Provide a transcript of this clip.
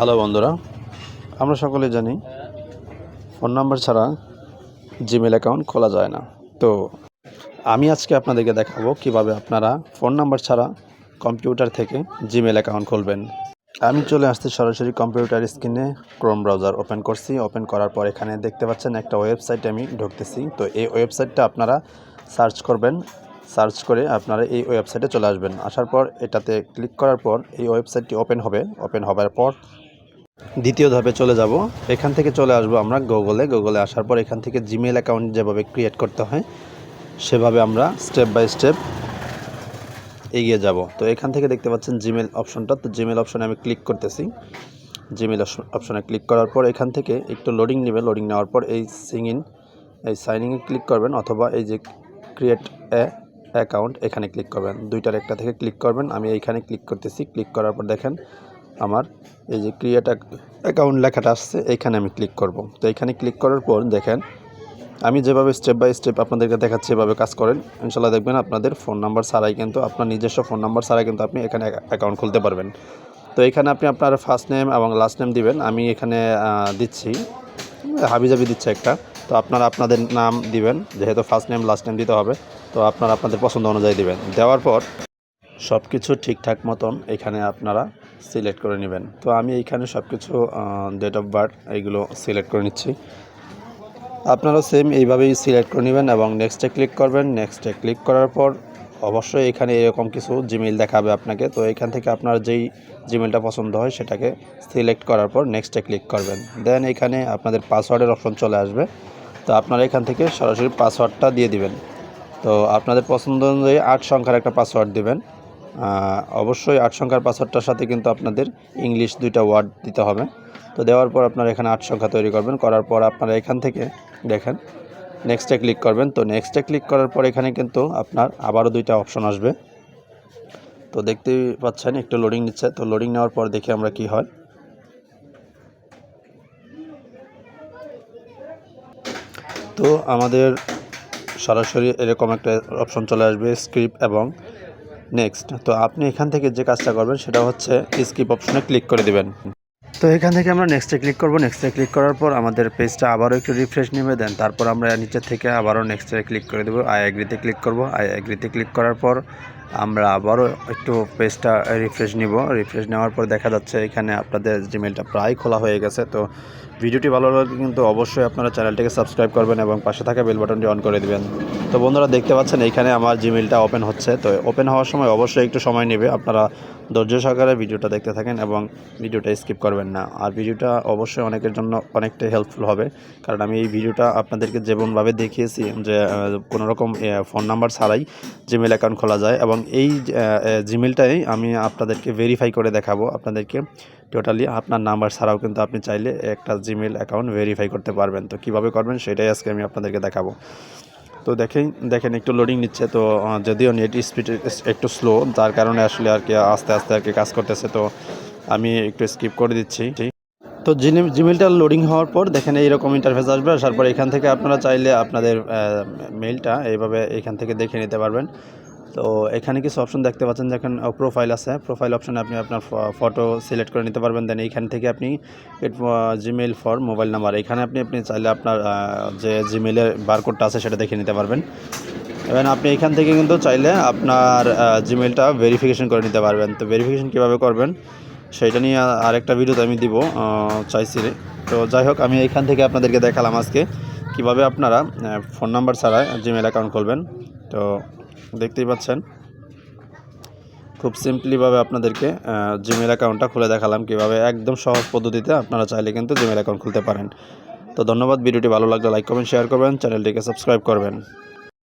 Hello বন্ধুরা, আমরা সকলে জানি ফোন নাম্বার ছাড়া জিমেল অ্যাকাউন্ট খোলা যায় না। তো আমি আজকে আপনাদেরকে দেখাবো কিভাবে আপনারা ফোন নাম্বার ছাড়া কম্পিউটার থেকে জিমেল অ্যাকাউন্ট খুলবেন। আমি চলে আসছি সরাসরি কম্পিউটার স্ক্রিনে, ক্রোম ব্রাউজার ওপেন করছি। ওপেন করার পর এখানে দেখতে পাচ্ছেন একটা ওয়েবসাইটে আমি ঢুকতেছি। তো এই ওয়েবসাইটটা আপনারা সার্চ করবেন, সার্চ করে আপনারা এই ওয়েবসাইটে চলে আসবেন। আসার পর এটাতে ক্লিক করার পর এই ওয়েবসাইটটি ওপেন হবে। ওপেন হবার পর দ্বিতীয় ধাপে চলে যাব। এখান থেকে চলে আসবো আমরা গুগলে আসার পর এখান থেকে জিমেল অ্যাকাউন্ট যেভাবে ক্রিয়েট করতে হয় সেভাবে আমরা স্টেপ বাই স্টেপ এগিয়ে যাব। তো এখান থেকে দেখতে পাচ্ছেন জিমেল অপশনটা, তো জিমেল অপশনে আমি ক্লিক করতেছি। জিমেল অপশনে ক্লিক করার পর এখান থেকে একটু লোডিং নেবে। লোডিং নেওয়ার পর এই সাইন ইনে ক্লিক করবেন, অথবা এই যে ক্রিয়েট অ্যাকাউন্ট এখানে ক্লিক করবেন। দুইটার একটা থেকে ক্লিক করবেন। আমি এইখানে ক্লিক করতেছি। ক্লিক করার পর দেখেন আমার এই যে ক্রিয়েট অ্যাকাউন্ট লেখাটা আসছে, এইখানে আমি ক্লিক করব। তো এইখানে ক্লিক করার পর দেখেন আমি যেভাবে স্টেপ বাই স্টেপ আপনাদেরকে দেখাচ্ছি এভাবে কাজ করেন, ইনশাল্লাহ দেখবেন আপনাদের ফোন নাম্বার ছাড়াই কিন্তু আপনার নিজস্ব ফোন নাম্বার ছাড়াই কিন্তু আপনি এখানে অ্যাকাউন্ট খুলতে পারবেন। তো এখানে আপনি আপনার ফার্স্ট নেম এবং লাস্ট নেম দিবেন। আমি এখানে দিচ্ছি হাবিজাবি দিচ্ছে একটা। তো আপনারা আপনাদের নাম দিবেন, যেহেতু ফার্স্ট নেম লাস্ট নেম দিতে হবে। তো আপনারা আপনাদের পছন্দ অনুযায়ী দিবেন। দেওয়ার পর সব কিছু ঠিকঠাক মতন এখানে আপনারা সিলেক্ট করে নেবেন। তো আমি এইখানে সব কিছু ডেট অফ বার্থ এইগুলো সিলেক্ট করে নিচ্ছি। আপনারাও সেম এইভাবেই সিলেক্ট করে নেবেন এবং নেক্সটে ক্লিক করবেন। নেক্সটে ক্লিক করার পর অবশ্যই এখানে এরকম কিছু জিমেইল দেখাবে আপনাকে। তো এখান থেকে আপনার যেই জিমেইলটা পছন্দ হয় সেটাকে সিলেক্ট করার পর নেক্সটে ক্লিক করবেন। দেন এখানে আপনাদের পাসওয়ার্ডের অপশন চলে আসবে। তো আপনারা এখান থেকে সরাসরি পাসওয়ার্ডটা দিয়ে দিবেন। তো আপনাদের পছন্দ অনুযায়ী 8 সংখ্যার একটা পাসওয়ার্ড দিবেন। অবশ্যই 8 সংখ্যার পাসওয়ার্ডটার সাথে কিন্তু আপনাদের ইংলিশ 2টা ওয়ার্ড দিতে হবে। তো দেওয়ার পর আপনারা এখানে 8 সংখ্যা তৈরি করবেন। করার পর আপনারা এখান থেকে দেখেন নেক্সটে ক্লিক করবেন। তো নেক্সটে ক্লিক করার পর এখানে কিন্তু আপনার আবারও 2টা অপশন আসবে। তো দেখতেই পাচ্ছেন একটু লোডিং নিচ্ছে। তো লোডিং নেওয়ার পর দেখি আমরা কি হয়। তো আমাদের সরাসরি এরকম একটা অপশন চলে আসবে, স্ক্রিপ্ট এবং নেক্সট। তো আপনি এখান থেকে যে কাজটা করবেন সেটা হচ্ছে স্কিপ অপশনে ক্লিক করে দিবেন। তো এখান থেকে আমরা নেক্সটে ক্লিক করব। নেক্সটে ক্লিক করার পর আমাদের পেজটা আবারও একটু রিফ্রেশ নেবে। দেন তারপর আমরা নিচে থেকে আবারও নেক্সটে ক্লিক করে দেবো। আই এগ্রিতে ক্লিক করব। আই এগ্রিতে ক্লিক করার পর আমরা আবারও একটু পেজটা রিফ্রেশ নিব। রিফ্রেশ নেওয়ার পর দেখা যাচ্ছে এখানে আপনাদের জিমেলটা প্রায় খোলা হয়ে গেছে। তো ভিডিওটি ভালো লাগলে কিন্তু অবশ্যই আপনারা চ্যানেলটিকে সাবস্ক্রাইব করবেন এবং পাশে থাকা বেল বাটনটি অন করে দিবেন। তো বন্ধুরা দেখতে পাচ্ছেন এইখানে আমার জিমেলটা ওপেন হচ্ছে। তো ওপেন হওয়ার সময় অবশ্যই একটু সময় নেবে। আপনারা ধৈর্য সহকারে ভিডিওটা দেখতে থাকেন এবং ভিডিওটা স্কিপ করবেন না। আর ভিডিওটা অবশ্যই অনেকের জন্য অনেকটাই হেল্পফুল হবে, কারণ আমি এই ভিডিওটা আপনাদেরকে যেমনভাবে দেখিয়েছি যে কোনোরকম ফোন নাম্বার ছাড়াই জিমেল অ্যাকাউন্ট খোলা যায়, এবং এই জিমেলটাই আমি আপনাদেরকে ভেরিফাই করে দেখাবো আপনাদেরকে। টোটালি আপনার নাম্বার ছাড়াও কিন্তু আপনি চাইলে একটা জিমেল অ্যাকাউন্ট ভেরিফাই করতে পারবেন। তো কীভাবে করবেন সেটাই আজকে আমি আপনাদেরকে দেখাবো। তো দেখেন একটু লোডিং নিচ্ছে। তো যদিও নেট স্পিড একটু স্লো, তার কারণে আসলে আর কি আস্তে আস্তে আর কি কাজ করতেছে। তো আমি একটু স্কিপ করে দিচ্ছি। তো জিমেলটা লোডিং হওয়ার পর দেখেন এইরকম ইন্টারফেস আসবে। আসার পর এখান থেকে আপনারা চাইলে আপনাদের মেইলটা এইভাবে এখান থেকে দেখে নিতে পারবেন। তো এখানে কিছু অপশন দেখতে পাচ্ছেন, দেখেন প্রোফাইল আছে। প্রোফাইল অপশনে আপনি আপনার ফটো সিলেক্ট করে নিতে পারবেন। দেন এইখান থেকে আপনি জিমেইল ফর মোবাইল নাম্বার, এখানে আপনি চাইলে আপনার যে জিমেইলের বারকোডটা আছে সেটা দেখে নিতে পারবেন। এবং আপনি এখান থেকে কিন্তু চাইলে আপনার জিমেইলটা ভেরিফিকেশন করে নিতে পারবেন। তো ভেরিফিকেশন কীভাবে করবেন সেইটা নিয়ে আরেকটা ভিডিওতে আমি দিব চাইছি। তো যাই হোক, আমি এইখান থেকে আপনাদেরকে দেখালাম আজকে কিভাবে আপনারা ফোন নাম্বার ছাড়া জিমেইল অ্যাকাউন্ট খুলবেন। তো দেখতেই পাচ্ছেন খুব সিম্পলিভাবে আপনাদেরকে জিমেইল অ্যাকাউন্টটা খুলে দেখালাম কিভাবে একদম সহজ পদ্ধতিতে আপনারা চাইলে কিন্তু জিমেইল অ্যাকাউন্ট খুলতে পারেন। তো ধন্যবাদ। ভিডিওটি ভালো লাগলে লাইক করবেন, শেয়ার করবেন, চ্যানেলটিকে সাবস্ক্রাইব করবেন।